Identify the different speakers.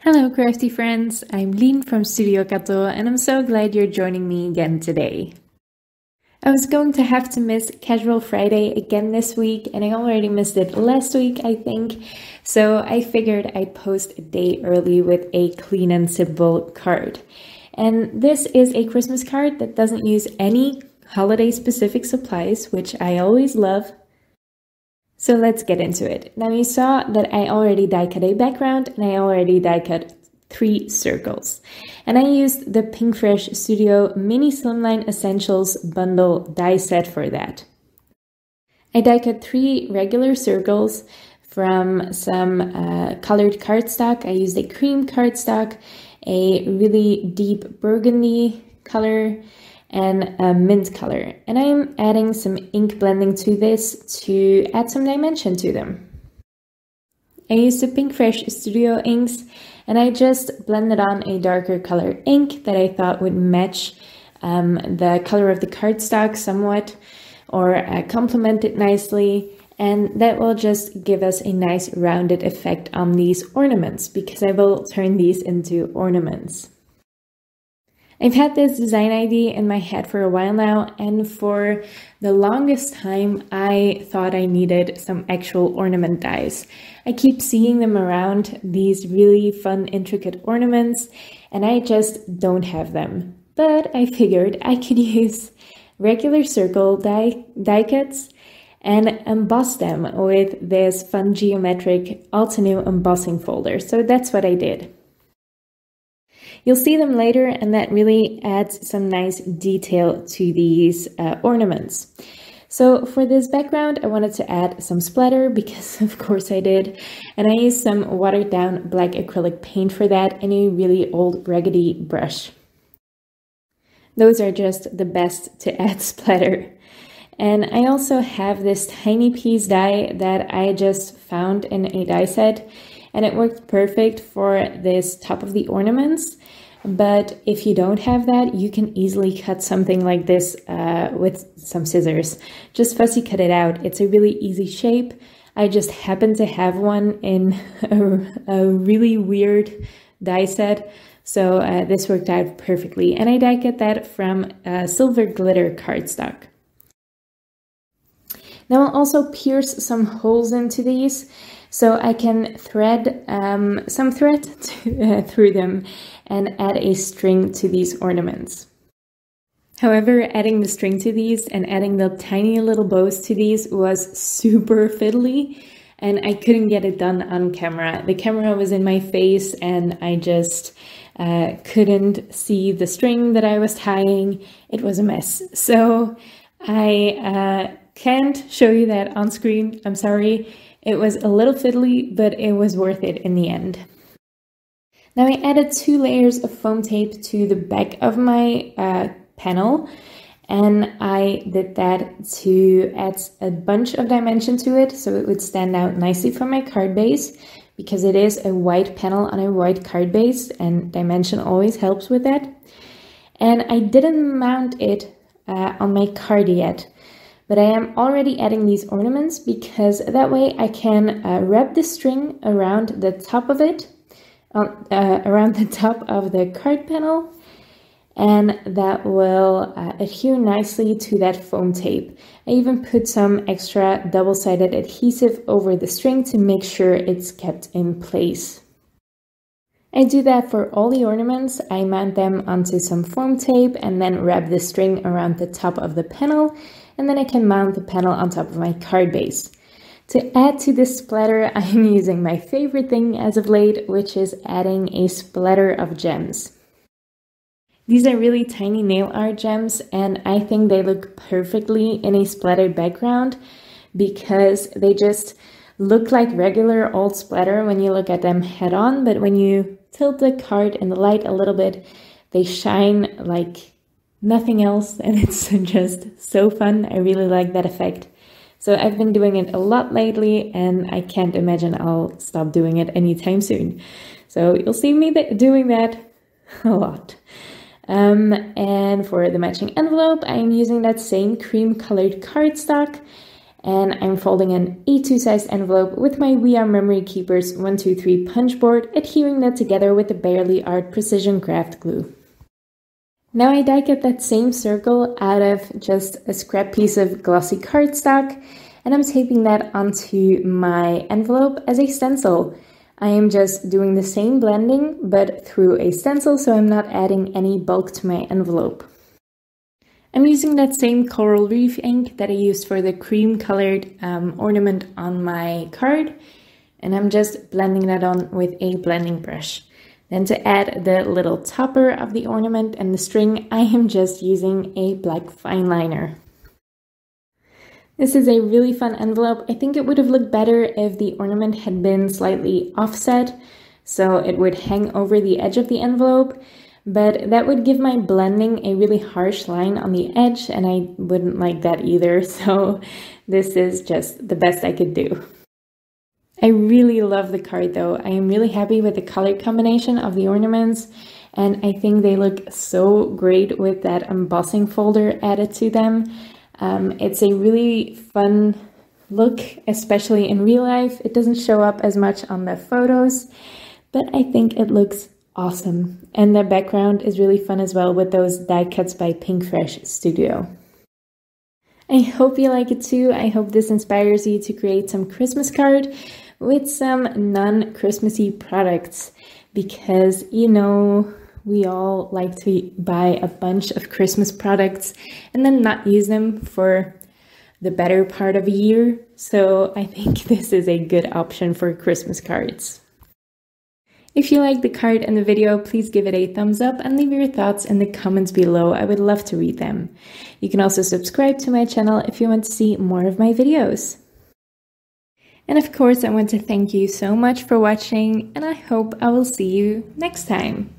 Speaker 1: Hello crafty friends, I'm Lien from Studio Kato and I'm so glad you're joining me again today. I was going to have to miss Casual Friday again this week and I already missed it last week I think, so I figured I'd post a day early with a clean and simple card. And this is a Christmas card that doesn't use any holiday specific supplies, which I always love. So let's get into it. Now you saw that I already die cut a background and I already die cut 3 circles. And I used the Pinkfresh Studio Mini Slimline Essentials Bundle die set for that. I die cut 3 regular circles from some colored cardstock. I used a cream cardstock, a really deep burgundy color, and a mint color. And I'm adding some ink blending to this to add some dimension to them. I used the Pinkfresh Studio inks and I just blended on a darker color ink that I thought would match the color of the cardstock somewhat or complement it nicely. And that will just give us a nice rounded effect on these ornaments because I will turn these into ornaments. I've had this design idea in my head for a while now, and for the longest time I thought I needed some actual ornament dies. I keep seeing them around, these really fun intricate ornaments, and I just don't have them. But I figured I could use regular circle die cuts and emboss them with this fun geometric Altenew embossing folder. So that's what I did. You'll see them later and that really adds some nice detail to these ornaments. So for this background, I wanted to add some splatter because of course I did. And I used some watered down black acrylic paint for that and a really old raggedy brush. Those are just the best to add splatter. And I also have this tiny piece die that I just found in a die set. And it worked perfect for this top of the ornaments. But if you don't have that, you can easily cut something like this with some scissors. Just fussy cut it out. It's a really easy shape. I just happen to have one in a really weird die set. So this worked out perfectly. And I die cut that from silver glitter cardstock. Now I'll also pierce some holes into these so I can thread some thread through them and add a string to these ornaments. However, adding the string to these and adding the tiny little bows to these was super fiddly and I couldn't get it done on camera. The camera was in my face and I just couldn't see the string that I was tying. It was a mess. So I can't show you that on screen. I'm sorry. It was a little fiddly, but it was worth it in the end. Now I added 2 layers of foam tape to the back of my panel, and I did that to add a bunch of dimension to it so it would stand out nicely from my card base, because it is a white panel on a white card base and dimension always helps with that. And I didn't mount it on my card yet. But I am already adding these ornaments because that way I can wrap the string around the top of it, around the top of the card panel, and that will adhere nicely to that foam tape. I even put some extra double-sided adhesive over the string to make sure it's kept in place. I do that for all the ornaments. I mount them onto some foam tape and then wrap the string around the top of the panel, and then I can mount the panel on top of my card base. To add to this splatter, I'm using my favorite thing as of late, which is adding a splatter of gems. These are really tiny nail art gems, and I think they look perfectly in a splattered background because they just look like regular old splatter when you look at them head on, but when you tilt the card in the light a little bit, they shine like nothing else, and it's just so fun. I really like that effect. So I've been doing it a lot lately, and I can't imagine I'll stop doing it anytime soon. So you'll see me doing that a lot. And for the matching envelope, I'm using that same cream colored cardstock. And I'm folding an A2 sized envelope with my We Are Memory Keepers 123 punch board, adhering that together with the Barely Art Precision Craft Glue. Now I die cut that same circle out of just a scrap piece of glossy cardstock, and I'm taping that onto my envelope as a stencil. I am just doing the same blending, but through a stencil, so I'm not adding any bulk to my envelope. I'm using that same Coral Reef ink that I used for the cream colored ornament on my card, and I'm just blending that on with a blending brush. Then to add the little topper of the ornament and the string, I am just using a black fine liner. This is a really fun envelope. I think it would have looked better if the ornament had been slightly offset, so it would hang over the edge of the envelope, but that would give my blending a really harsh line on the edge, and I wouldn't like that either, so this is just the best I could do. I really love the card though. I am really happy with the color combination of the ornaments, and I think they look so great with that embossing folder added to them. It's a really fun look, especially in real life. It doesn't show up as much on the photos, but I think it looks awesome. And the background is really fun as well with those die cuts by Pinkfresh Studio. I hope you like it too. I hope this inspires you to create some Christmas card with some non-Christmassy products, because you know we all like to buy a bunch of Christmas products and then not use them for the better part of a year. So I think this is a good option for Christmas cards. If you like the card and the video, please give it a thumbs up and leave your thoughts in the comments below. I would love to read them. You can also subscribe to my channel if you want to see more of my videos. And of course, I want to thank you so much for watching, and I hope I will see you next time.